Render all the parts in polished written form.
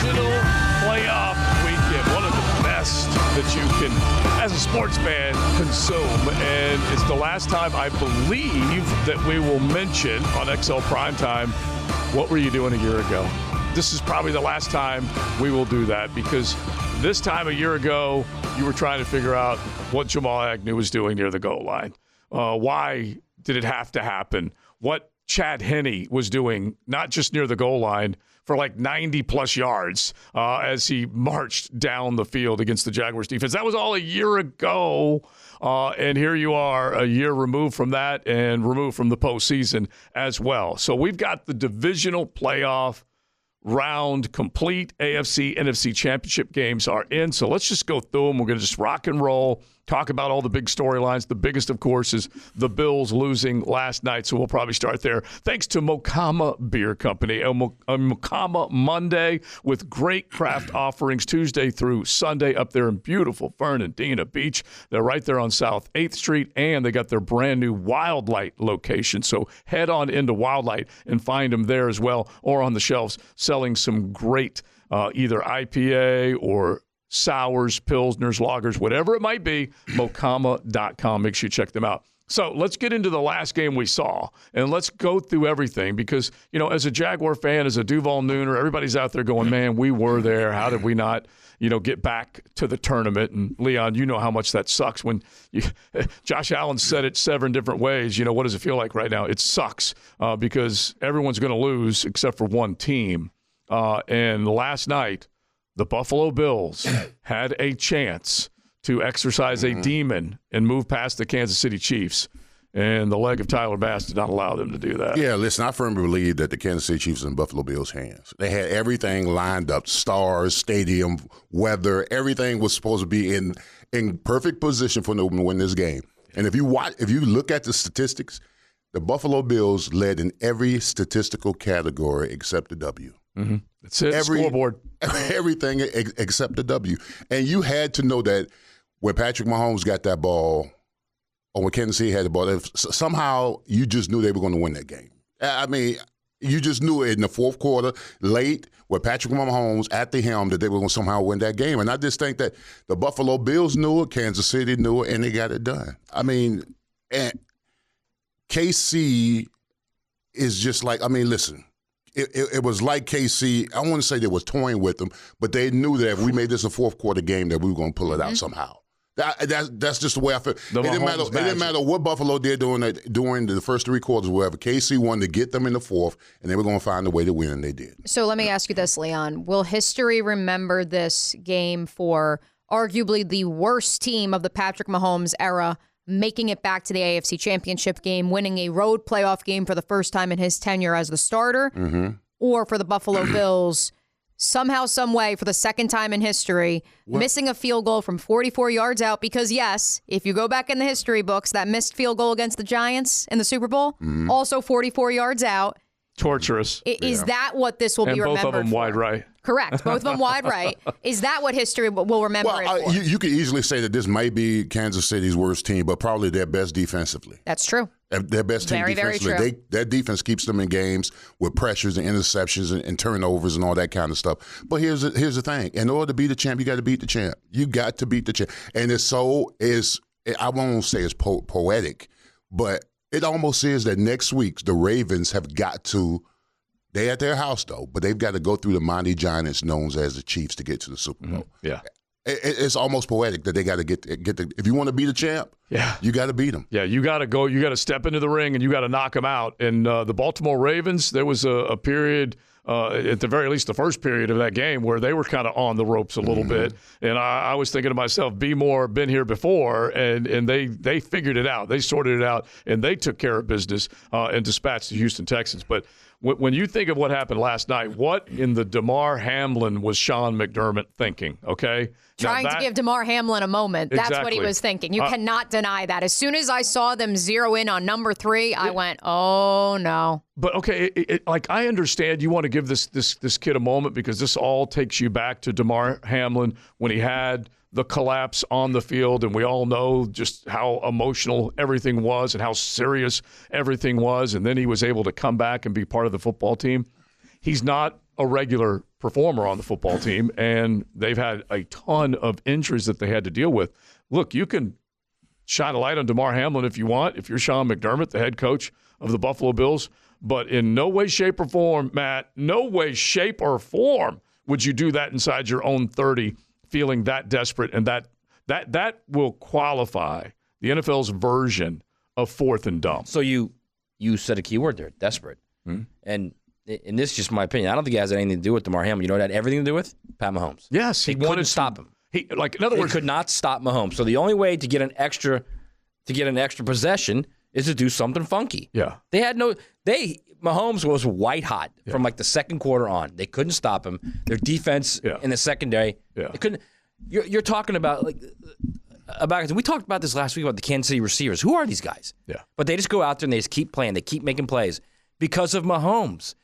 divisional playoff weekend. One of the best that you can, as a sports fan, consume. And it's the last time, I believe, that we will mention on XL Primetime, what were you doing a year ago? This is probably the last time we will do that, because this time a year ago, you were trying to figure out what Jamal Agnew was doing near the goal line. Why did it have to happen? What Chad Henne was doing, not just near the goal line, for like 90-plus yards as he marched down the field against the Jaguars defense. That was all a year ago, and here you are a year removed from that and removed from the postseason as well. So we've got the divisional playoff round complete. AFC, NFC championship games are in. So let's just go through them. We're going to just rock and roll, talk about all the big storylines. The biggest, of course, is the Bills losing last night. So we'll probably start there. Thanks to Mokama Beer Company. A Mokama Monday with great craft offerings Tuesday through Sunday up there in beautiful Fernandina Beach. They're right there on South 8th Street, and they got their brand new Wildlight location. So head on into Wildlight and find them there as well, or on the shelves selling some great either IPA or sours, pilsners, lagers, whatever it might be. Mokama.com. Make sure you check them out. So let's get into the last game we saw, and let's go through everything because, you know, as a Jaguar fan, as a Duval Nooner, everybody's out there going, man, we were there. How did we not, get back to the tournament? And, Leon, you know how much that sucks when Josh Allen said it 7 different ways. What does it feel like right now? It sucks because everyone's going to lose except for one team. And last night, the Buffalo Bills had a chance to exercise a demon and move past the Kansas City Chiefs. And the leg of Tyler Bass did not allow them to do that. Yeah, listen, I firmly believe that the Kansas City Chiefs are in Buffalo Bills' hands. They had everything lined up, stars, stadium, weather, everything was supposed to be in perfect position for them to win this game. And if you look at the statistics, the Buffalo Bills led in every statistical category except the W. Mm-hmm. That's it. Scoreboard. Everything except the W. And you had to know that when Patrick Mahomes got that ball, or when Kansas City had the ball, somehow you just knew they were going to win that game. I mean, you just knew it in the fourth quarter, late, with Patrick Mahomes at the helm, that they were going to somehow win that game. And I just think that the Buffalo Bills knew it, Kansas City knew it, and they got it done. I mean, and KC is just like, listen. It was like KC, I want to say they was toying with them, but they knew that if we made this a fourth quarter game that we were going to pull it out somehow. That's just the way I feel. It didn't matter what Buffalo did during the first 3 quarters or whatever. KC wanted to get them in the fourth, and they were going to find a way to win, and they did. So let me ask you this, Leon. Will history remember this game for arguably the worst team of the Patrick Mahomes era making it back to the AFC Championship game, winning a road playoff game for the first time in his tenure as the starter, or for the Buffalo Bills, somehow, some way, for the second time in history, missing a field goal from 44 yards out? Because, yes, if you go back in the history books, that missed field goal against the Giants in the Super Bowl, also 44 yards out. Torturous. Is that what this will be remembered for? And both of them wide right. Correct. Both of them wide right. Is that what history will remember it for? You could easily say that this might be Kansas City's worst team, but probably their best defensively. That's true. Their best team defensively. Very true. Their defense keeps them in games with pressures and interceptions and turnovers and all that kind of stuff. But here's the thing. In order to beat the champ, you got to beat the champ. You got to beat the champ. And I won't say it's poetic, but it almost is that next week the Ravens have got to, they're at their house though, but they've got to go through the mighty giants known as the Chiefs to get to the Super Bowl. Yeah. It's almost poetic that they got to get the, if you want to beat a champ, you got to beat them. Yeah, you got to go, you got to step into the ring and you got to knock them out. And the Baltimore Ravens, there was a period, at the very least the first period of that game, where they were kind of on the ropes a little bit. And I was thinking to myself, be more, been here before, and they figured it out. They sorted it out, and they took care of business and dispatched the Houston Texans. But when you think of what happened last night, what in the Damar Hamlin was Sean McDermott thinking, okay? Trying to give Damar Hamlin a moment. That's what he was thinking. You cannot deny that. As soon as I saw them zero in on number 3, I went, oh, no. But, okay, like I understand you want to give this kid a moment because this all takes you back to Damar Hamlin when he had the collapse on the field, and we all know just how emotional everything was and how serious everything was, and then he was able to come back and be part of the football team. He's not a regular performer on the football team, and they've had a ton of injuries that they had to deal with. Look, you can shine a light on Damar Hamlin if you want, if you're Sean McDermott, the head coach of the Buffalo Bills, but in no way, shape, or form, Matt, no way, shape, or form would you do that inside your own 30, feeling that desperate, and that will qualify the NFL's version of fourth and dumb. So you said a key word there, desperate. Hmm? And this is just my opinion. I don't think it has anything to do with Damar Hamlin. You know what it had everything to do with? Pat Mahomes. Yes, he couldn't stop him. In other words, could not stop Mahomes. So the only way to get an extra possession is to do something funky. Yeah. Mahomes was white hot from like the second quarter on. They couldn't stop him. Their defense in the secondary, they couldn't. You're talking about we talked about this last week about the Kansas City receivers. Who are these guys? Yeah. But they just go out there and they just keep playing. They keep making plays because of Mahomes.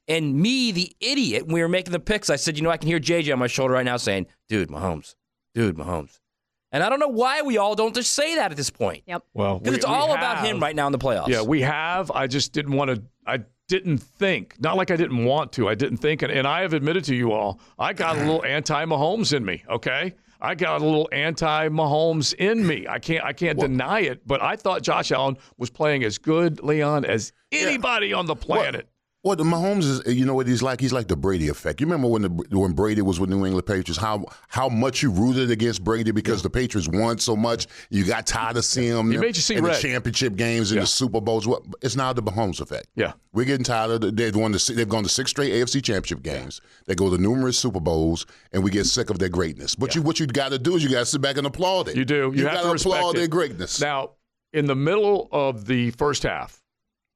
And me, the idiot, when we were making the picks, I said, I can hear JJ on my shoulder right now saying, dude, Mahomes. And I don't know why we all don't just say that at this point. Yep. Well, because it's all about him right now in the playoffs. Yeah, we have. I just didn't want to. I didn't think. Not like I didn't want to. I didn't think. And I have admitted to you all, I got a little anti-Mahomes in me, okay? I got a little anti-Mahomes in me. I can't deny it. But I thought Josh Allen was playing as good, Leon, as anybody on the planet. Well, the Mahomes is, you know what he's like? He's like the Brady effect. You remember when Brady was with New England Patriots, how much you rooted against Brady because the Patriots won so much, you got tired of seeing them made you see in red. the championship games and the Super Bowls. It's now the Mahomes effect. Yeah. We're getting tired of they've gone to 6 straight AFC championship games. They go to numerous Super Bowls, and we get sick of their greatness. But what you got to do is you got to sit back and applaud it. You do. You have got to respect applaud it. their greatness. Now, in the middle of the first half,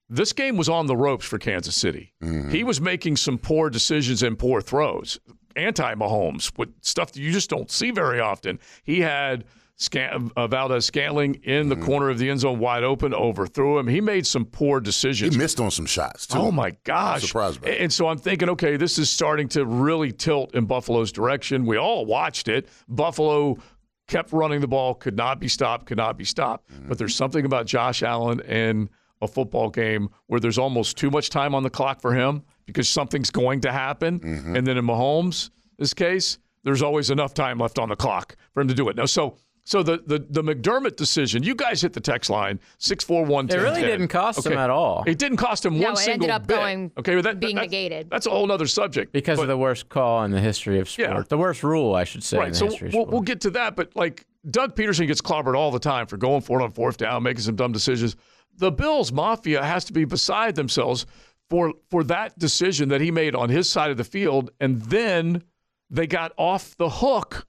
this game was on the ropes for Kansas City. Mm-hmm. He was making some poor decisions and poor throws. Anti-Mahomes, with stuff that you just don't see very often. He had Valdez-Scantling in the corner of the end zone wide open, overthrew him. He made some poor decisions. He missed on some shots, too. Oh, my gosh. I'm surprised by it. And so I'm thinking, okay, this is starting to really tilt in Buffalo's direction. We all watched it. Buffalo kept running the ball, could not be stopped. But there's something about Josh Allen and a football game where there's almost too much time on the clock for him because something's going to happen. Mm-hmm. And then in Mahomes' case, there's always enough time left on the clock for him to do it. Now, so the McDermott decision, you guys hit the text line, 641-1010. It really didn't cost him at all. It didn't cost him one single bit. No, it ended up being negated. That's a whole other subject. Because of the worst call in the history of sport. Yeah. The worst rule, I should say, in the history of sport. We'll get to that, but like Doug Peterson gets clobbered all the time for going for it on fourth down, making some dumb decisions. The Bills Mafia has to be beside themselves for that decision that he made on his side of the field, and then they got off the hook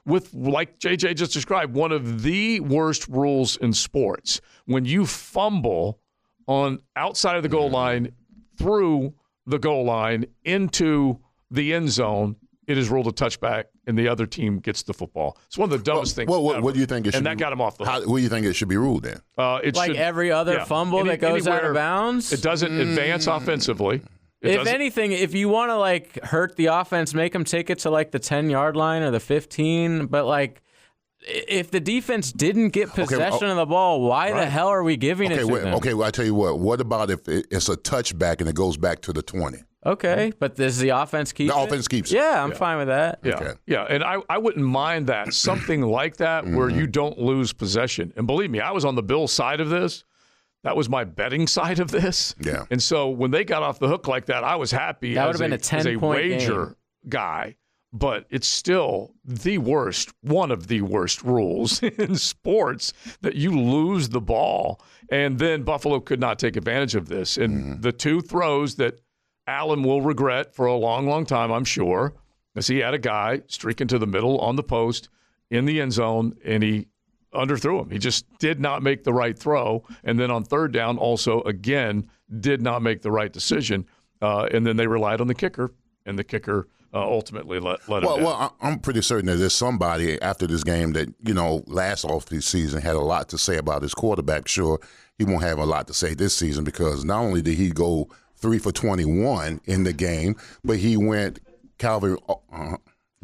with, like JJ just described, one of the worst rules in sports. When you fumble on outside of the goal line, through the goal line, into the end zone, it is ruled a touchback, and the other team gets the football. It's one of the dumbest things. What do you think it should be? And that got him off the hook. What do you think it should be ruled then? Every other fumble that goes out of bounds? It doesn't advance offensively. If anything, if you want to hurt the offense, make them take it to the 10-yard line or the 15. But if the defense didn't get possession of the ball, why the hell are we giving it to them? Okay, well, I tell you what. What about if it's a touchback and it goes back to the 20? Okay, but does the offense keep it? The offense keeps it. Yeah, I'm fine with that. Yeah, okay. Yeah, and I wouldn't mind that. Something like that where you don't lose possession. And believe me, I was on the Bills side of this. That was my betting side of this. Yeah. And so when they got off the hook like that, I was happy that would have been a 10-point wager guy. But it's still one of the worst rules in sports that you lose the ball. And then Buffalo could not take advantage of this. And the two throws that Allen will regret for a long, long time, I'm sure, as he had a guy streaking to the middle on the post in the end zone, and he underthrew him. He just did not make the right throw. And then on third down, also, again, did not make the right decision. And then they relied on the kicker, and the kicker ultimately let him down. Well, I'm pretty certain that there's somebody after this game that, last offseason had a lot to say about his quarterback. Sure, he won't have a lot to say this season because not only did he go 3 for 21 in the game, but he went Calvin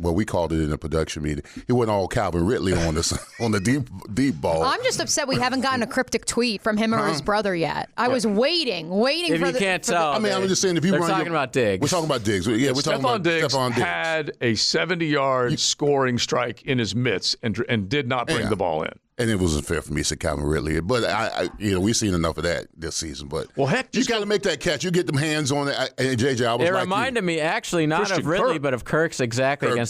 well, we called it in the production meeting. He went all Calvin Ridley on the deep ball. I'm just upset we haven't gotten a cryptic tweet from him or his brother yet. I was waiting if for you can't tell. I'm just saying, if you they're run, talking about Diggs. We're talking about Diggs. Yeah, we're talking about Stephon Diggs. Had a 70-yard scoring strike in his mitts and did not bring the ball in. And it wasn't fair for me to say Calvin Ridley, but we've seen enough of that this season. But you got to make that catch. You get them hands on it. And JJ, I was it reminded me actually not Christian of Ridley, Kirk. but of Kirk's against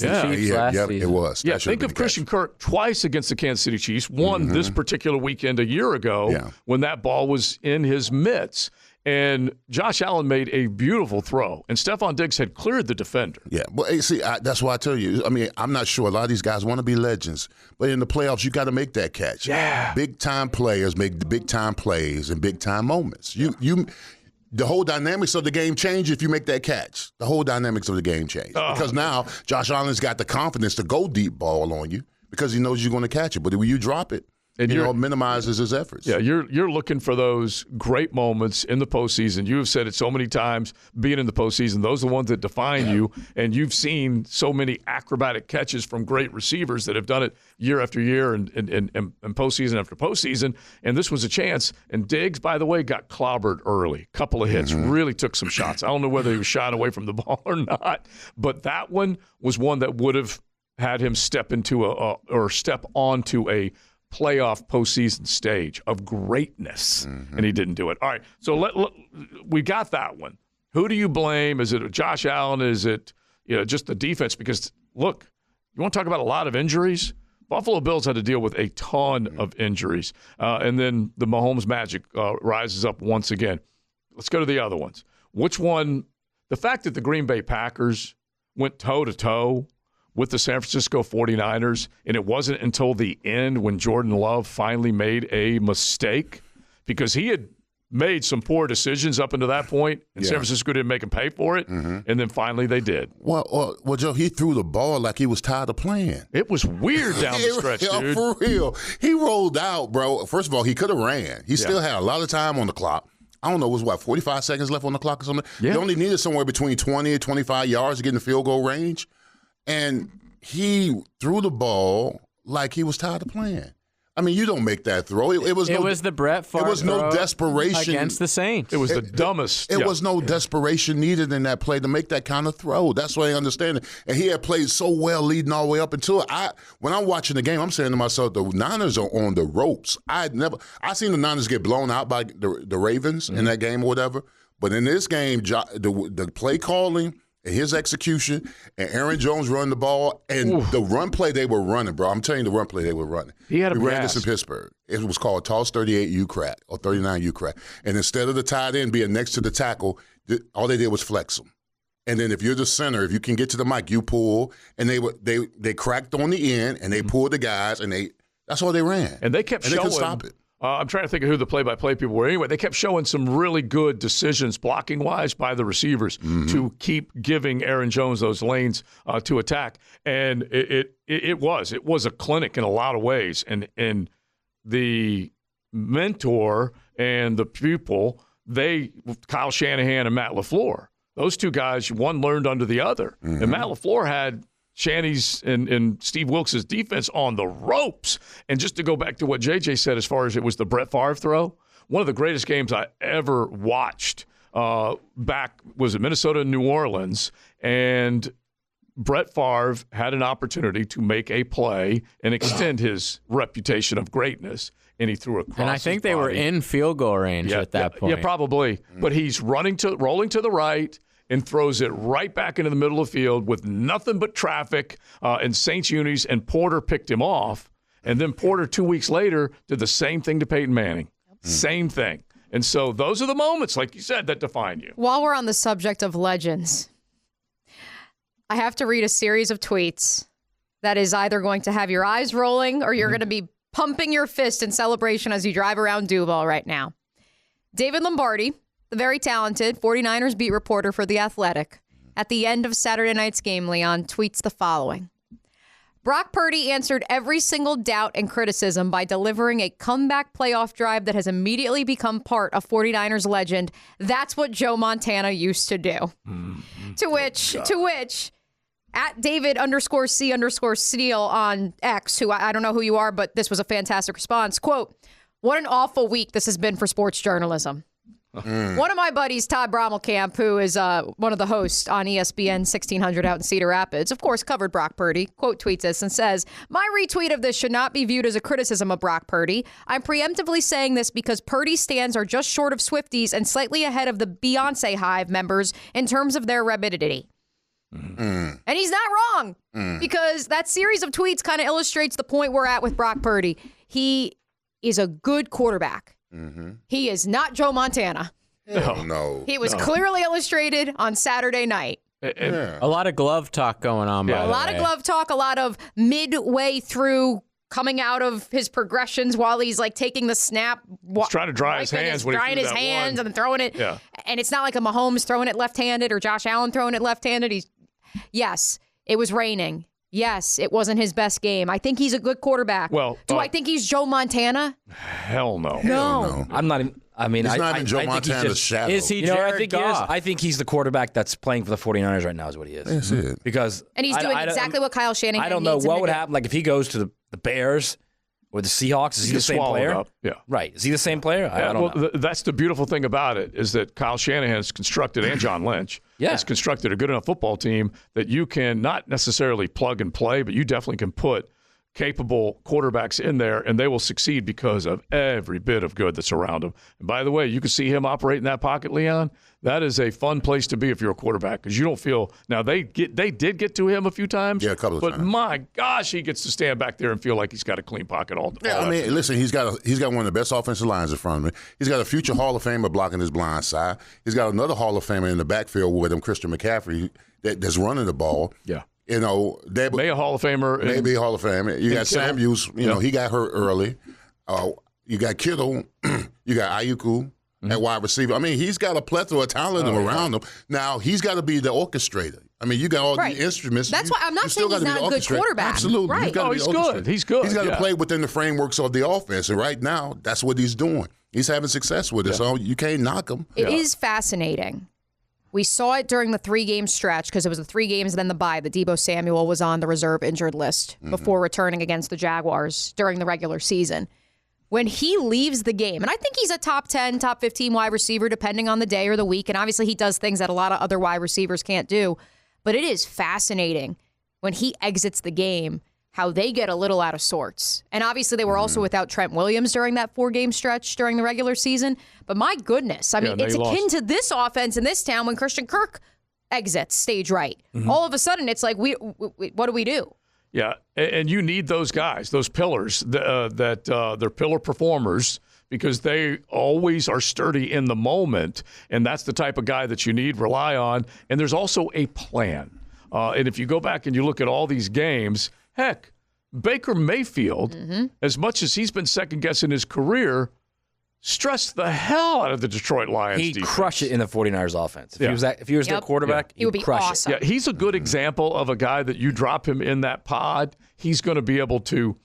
the Chiefs last season. It was. Yeah, think of Christian Kirk twice against the Kansas City Chiefs. One this particular weekend a year ago when that ball was in his mitts. And Josh Allen made a beautiful throw, and Stephon Diggs had cleared the defender. Yeah, but see, that's why I tell you. I mean, I'm not sure. A lot of these guys want to be legends, but in the playoffs, you got to make that catch. Yeah, big-time players make the big-time plays and big-time moments. The whole dynamics of the game change if you make that catch. The whole dynamics of the game change because now Josh Allen's got the confidence to go deep ball on you because he knows you're going to catch it. But when you drop it, and it minimizes his efforts. Yeah, you're looking for those great moments in the postseason. You have said it so many times, being in the postseason, those are the ones that define you, and you've seen so many acrobatic catches from great receivers that have done it year after year and postseason after postseason, and this was a chance. And Diggs, by the way, got clobbered early. Couple of hits, really took some shots. I don't know whether he was shot away from the ball or not, but that one was one that would have had him step onto a playoff postseason stage of greatness, and he didn't do it. All right, so we got that one. Who do you blame? Is it Josh Allen? Is it just the defense? Because, look, you want to talk about a lot of injuries? Buffalo Bills had to deal with a ton of injuries, and then the Mahomes magic rises up once again. Let's go to the other ones. Which one? The fact that the Green Bay Packers went toe-to-toe with the San Francisco 49ers, and it wasn't until the end when Jordan Love finally made a mistake because he had made some poor decisions up until that point, and San Francisco didn't make him pay for it, and then finally they did. Well, Joe, he threw the ball like he was tired of playing. It was weird down the stretch, dude. For real. He rolled out, bro. First of all, he could have ran. He still had a lot of time on the clock. I don't know, it was 45 seconds left on the clock or something? Yeah. He only needed somewhere between 20 and 25 yards to get in the field goal range. And he threw the ball like he was tired of playing. I mean, you don't make that throw. It was the Brett Favre. It was no desperation against the Saints. It was the dumbest. It was no desperation needed in that play to make that kind of throw. That's what I understand it. And he had played so well leading all the way up until it. When I'm watching the game, I'm saying to myself, the Niners are on the ropes. I seen the Niners get blown out by the Ravens in that game or whatever. But in this game, the play calling and his execution, and Aaron Jones running the ball, and the run play they were running, bro. I'm telling you, the run play they were running. He had a We ran this in Pittsburgh. It was called Toss 38 U-Crack or 39 U-Crack. And instead of the tight end being next to the tackle, all they did was flex them. And then if you're the center, if you can get to the mic, you pull. And they cracked on the end, and they pulled the guys, and that's all they ran. And they kept showing. They couldn't stop it. I'm trying to think of who the play-by-play people were. Anyway, they kept showing some really good decisions, blocking-wise, by the receivers to keep giving Aaron Jones those lanes to attack. And it was a clinic in a lot of ways. And the mentor and the pupil, Kyle Shanahan and Matt LaFleur, those two guys, one learned under the other. And Matt LaFleur had Shanny's and Steve Wilkes' defense on the ropes. And just to go back to what JJ said as far as it was the Brett Favre throw, one of the greatest games I ever watched back was at Minnesota and New Orleans. And Brett Favre had an opportunity to make a play and extend his reputation of greatness. And he threw across. And I think they were in field goal range at that point. Yeah, probably. But he's rolling to the right and throws it right back into the middle of the field with nothing but traffic and Saints unis, and Porter picked him off. And then Porter 2 weeks later did the same thing to Peyton Manning. Same thing. And so those are the moments, like you said, that define you. While we're on the subject of legends, I have to read a series of tweets that is either going to have your eyes rolling or you're going to be pumping your fist in celebration as you drive around Duval right now. David Lombardi, the very talented 49ers beat reporter for The Athletic, at the end of Saturday night's game, Leon, tweets the following. Brock Purdy answered every single doubt and criticism by delivering a comeback playoff drive that has immediately become part of 49ers legend. That's what Joe Montana used to do. To which At David_C_Steele on X, who I don't know who you are, but this was a fantastic response. Quote, what an awful week this has been for sports journalism. One of my buddies, Todd Brommelkamp, who is one of the hosts on ESPN 1600 out in Cedar Rapids, of course, covered Brock Purdy, quote tweets this and says, my retweet of this should not be viewed as a criticism of Brock Purdy. I'm preemptively saying this because Purdy's stands are just short of Swifties and slightly ahead of the Beyonce Hive members in terms of their rabidity. And he's not wrong because that series of tweets kind of illustrates the point we're at with Brock Purdy. He is a good quarterback. He is not Joe Montana. No. He was clearly illustrated on Saturday night. A lot of glove talk going on, by the way. A lot of glove talk, a lot of midway through coming out of his progressions while he's like taking the snap. He's trying to dry his hands when he drying threw his that hands one. and throwing it. Yeah. And it's not like a Mahomes throwing it left-handed or Josh Allen throwing it left-handed. Yes, it was raining. Yes, it wasn't his best game. I think he's a good quarterback. Well, do I think he's Joe Montana? Hell no. No. I'm not even. I mean, He's I not in Joe I think he's Montana's just, shadow. Is he You know, Jared I think Goff? he is. I think he's the quarterback that's playing for the 49ers right now is what he is. That's it. Because And he's doing exactly what Kyle Shanahan I don't know needs him what to would do. happen. Like if he goes to the Bears or the Seahawks, is he the gets same swallowed player? up. Yeah. Right. Is he the same player? I don't know. That's the beautiful thing about it is that Kyle Shanahan has constructed, and John Lynch has constructed a good enough football team that you can not necessarily plug and play, but you definitely can put capable quarterbacks in there, and they will succeed because of every bit of good that's around them. And by the way, you can see him operate in that pocket, Leon. That is a fun place to be if you're a quarterback because you don't feel – now, they did get to him a few times. Yeah, a couple of times. But my gosh, he gets to stand back there and feel like he's got a clean pocket all Yeah, I mean, listen, he's got one of the best offensive lines in front of him. He's got a future Hall of Famer blocking his blind side. He's got another Hall of Famer in the backfield with him, Christian McCaffrey, that's running the ball. Yeah. You know, May a Hall of Famer. Maybe a Hall of Famer. You got Kittle. Samuels. You know, he got hurt early. You got Kittle. You got Ayuku at wide receiver. I mean, he's got a plethora of talent around him. Now, he's got to be the orchestrator. I mean, you got all the instruments. That's why I'm not saying he's not a good quarterback. Absolutely. Right. He's gotta be He's the good. orchestrator. He's good. He's got to play within the frameworks of the offense. And right now, that's what he's doing. He's having success with it. So you can't knock him. It is fascinating. We saw it during the 3-game stretch because it was the 3 games and then the bye that Deebo Samuel was on the reserve injured list before returning against the Jaguars during the regular season. When he leaves the game, and I think he's a top 10, top 15 wide receiver depending on the day or the week, and obviously he does things that a lot of other wide receivers can't do, but it is fascinating when he exits the game how they get a little out of sorts. And obviously they were also without Trent Williams during that 4-game stretch during the regular season. But my goodness, I mean, it's akin to this offense in this town when Christian Kirk exits stage right. All of a sudden, it's like, what do we do? Yeah, and you need those guys, those pillars, that they're pillar performers because they always are sturdy in the moment, and that's the type of guy that you need, rely on. And there's also a plan. And if you go back and you look at all these games, heck, Baker Mayfield, as much as he's been second-guessing his career, stressed the hell out of the Detroit Lions He'd defense. crush it in the 49ers offense. If he was their quarterback, He would be crush awesome. it. Yeah, he's a good example of a guy that you drop him in that pod, he's going to be able to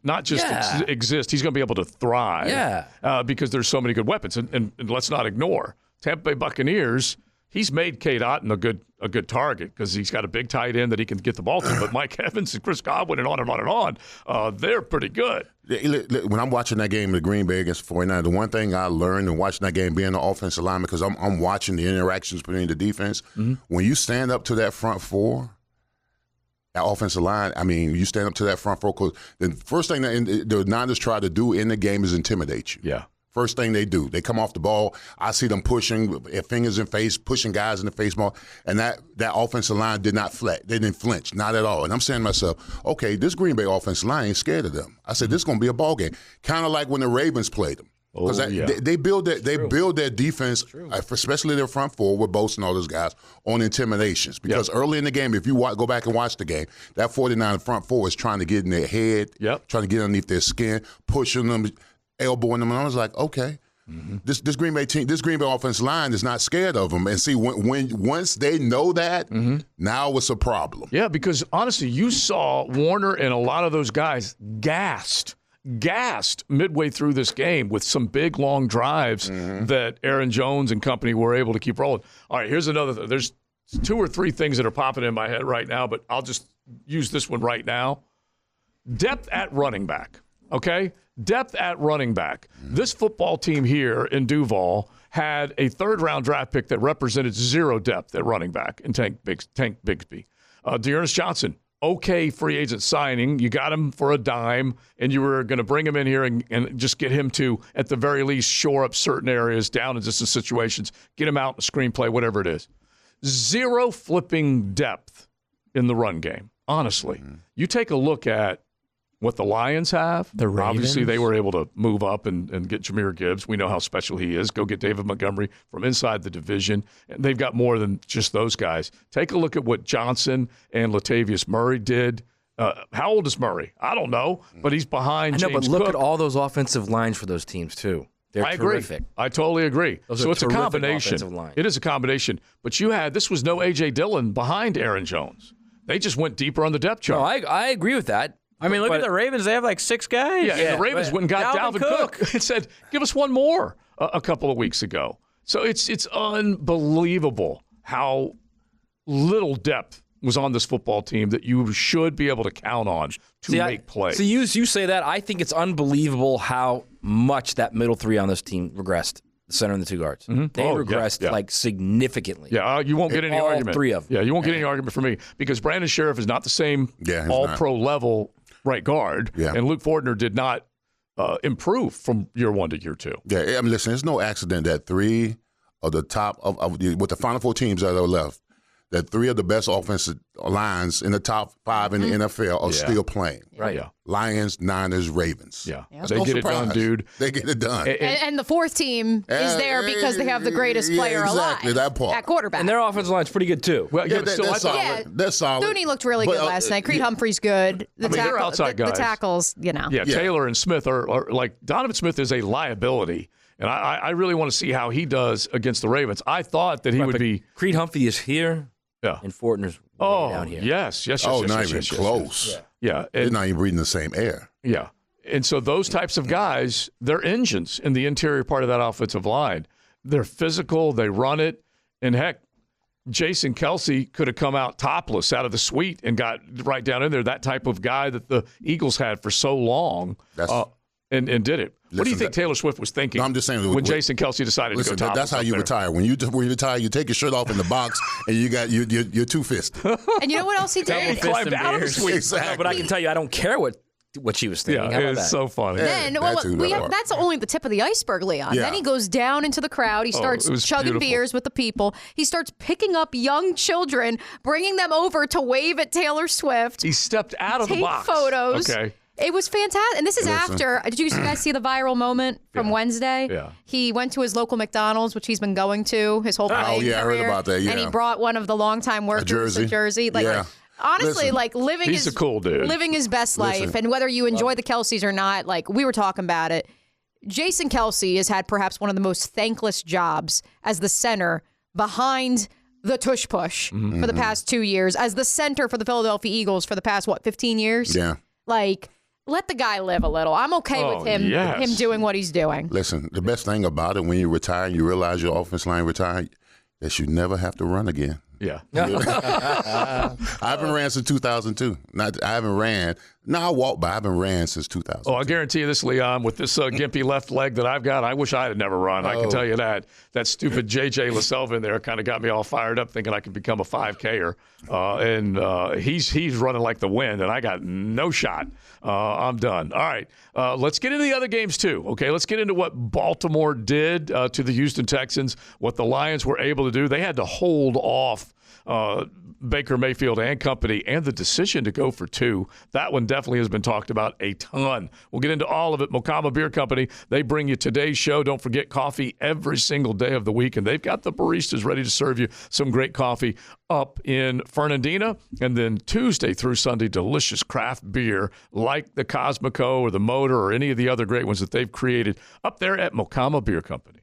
not just exist, he's going to be able to thrive. Yeah. Because there's so many good weapons. And let's not ignore, Tampa Bay Buccaneers, he's made Cade Otton a good target because he's got a big tight end that he can get the ball to. But Mike Evans and Chris Godwin and on and on and on, they're pretty good. When I'm watching that game, the Green Bay against the 49ers, the one thing I learned in watching that game, being the offensive lineman, because I'm watching the interactions between the defense. When you stand up to that front four, that offensive line, I mean, you stand up to that front four, because the first thing that the Niners try to do in the game is intimidate you. Yeah. First thing they do, they come off the ball. I see them pushing, fingers in face, pushing guys in the face more. And that offensive line did not flat. They didn't flinch, not at all. And I'm saying to myself, okay, this Green Bay offensive line ain't scared of them. I said, this is going to be a ball game. Kind of like when the Ravens played them. Because they build their defense, especially their front four with Bosa and all those guys, on intimidations. Because early in the game, if you go back and watch the game, that 49 front four is trying to get in their head, trying to get underneath their skin, pushing them, elbowing them, and I was like, okay, this Green Bay team, this Green Bay offensive line is not scared of them. And see, once they know that, now it's a problem. Yeah, because honestly, you saw Warner and a lot of those guys gassed midway through this game with some big long drives that Aaron Jones and company were able to keep rolling. All right, here's another thing. There's 2 or 3 things that are popping in my head right now, but I'll just use this one right now. Depth at running back, okay? Depth at running back. This football team here in Duval had a third-round draft pick that represented 0 depth at running back in Tank Bigsby. Dearness Johnson, okay free agent signing. You got him for a dime, and you were going to bring him in here and just get him to, at the very least, shore up certain areas, down in just the situations, get him out in a screenplay, whatever it is. 0 flipping depth in the run game, honestly. You take a look at what the Lions have. The Ravens. Obviously, they were able to move up and get Jahmyr Gibbs. We know how special he is. Go get David Montgomery from inside the division. And they've got more than just those guys. Take a look at what Johnson and Latavius Murray did. How old is Murray? I don't know, but he's behind James but look Cook. at all those offensive lines for those teams, too. They're terrific. Agree. I totally agree. So it's a combination. It is a combination. But this was no A.J. Dillon behind Aaron Jones. They just went deeper on the depth chart. No, I agree with that. I mean, look at the Ravens. They have like 6 guys. Yeah, and the Ravens went and got Dalvin Cook and said, give us one more a couple of weeks ago. So it's unbelievable how little depth was on this football team that you should be able to count on to make plays. So you say that. I think it's unbelievable how much that middle 3 on this team regressed. The center and the 2 guards. Mm-hmm. They regressed like significantly. Yeah, you won't get any argument. 3 of them. Yeah, you won't get any argument from me because Brandon Sheriff is not the same all-pro level right guard, and Luke Fortner did not improve from year 1 to year 2. Yeah, I mean, listen, it's no accident that 3 of the top with the final 4 teams that are left, that 3 of the best offensive lines in the top 5 in the NFL are still playing. Right. Yeah. Lions, Niners, Ravens. Yeah. They get it done, dude. They get it done. And the 4th team is there because they have the greatest player alive that part. at quarterback. And their offensive line's pretty good, too. Well, they're solid. They're solid. Thuney looked really good last night. Creed Humphrey's good. They're outside guys. The tackles, Yeah, Taylor and Smith are like, Donovan Smith is a liability. And I really want to see how he does against the Ravens. I thought that he would be. Creed Humphrey is here. Yeah. And Fortner's down here. Yes. Not even close. Yeah. They're not even breathing the same air. Yeah. And so those types of guys, they're engines in the interior part of that offensive line. They're physical. They run it. And heck, Jason Kelce could have come out topless out of the suite and got right down in there, that type of guy that the Eagles had for so long and did it. What do you think Taylor Swift was thinking? No, I'm just saying when Jason Kelce decided to go topless. That's how you retire. When you retire, you take your shirt off in the box and you got you're 2-fisted. And you know what else he did? He climbed out of the suite. Exactly. But I can tell you, I don't care what she was thinking. Yeah, it's so funny. Then, that's only the tip of the iceberg, Leon. Yeah. Then he goes down into the crowd. He starts chugging beers with the people. He starts picking up young children, bringing them over to wave at Taylor Swift. He stepped out of the box. Take photos. Okay. It was fantastic. And this is after. Did you guys see the viral moment from Wednesday? Yeah. He went to his local McDonald's, which he's been going to his whole playing career. I heard about that, And he brought one of the longtime workers a jersey. Honestly, he's a cool dude. Living his best life. And whether you enjoy the Kelce's or not, we were talking about it. Jason Kelce has had perhaps one of the most thankless jobs as the center behind the tush push for the past 2 years, as the center for the Philadelphia Eagles for the past, 15 years? Yeah. Let the guy live a little. I'm okay with him doing what he's doing. Listen, the best thing about it when you retire and you realize your offense line retired, is you never have to run again. Yeah. I haven't ran since 2002. I haven't ran. No, I walked, but I haven't ran since 2000. Oh, I guarantee you this, Leon, with this gimpy left leg that I've got, I wish I had never run. I can tell you that. That stupid J.J. LaSelva in there kind of got me all fired up thinking I could become a 5Ker. And he's running like the wind, and I got no shot. I'm done. All right. Let's get into the other games, too. Okay, let's get into what Baltimore did to the Houston Texans, what the Lions were able to do. They had to hold off Baker Mayfield and company, and the decision to go for 2. That one definitely has been talked about a ton. We'll get into all of it. Mokama Beer Company, they bring you today's show. Don't forget coffee every single day of the week, and they've got the baristas ready to serve you some great coffee up in Fernandina. And then Tuesday through Sunday, delicious craft beer like the Cosmico or the Motor or any of the other great ones that they've created up there at Mokama Beer Company.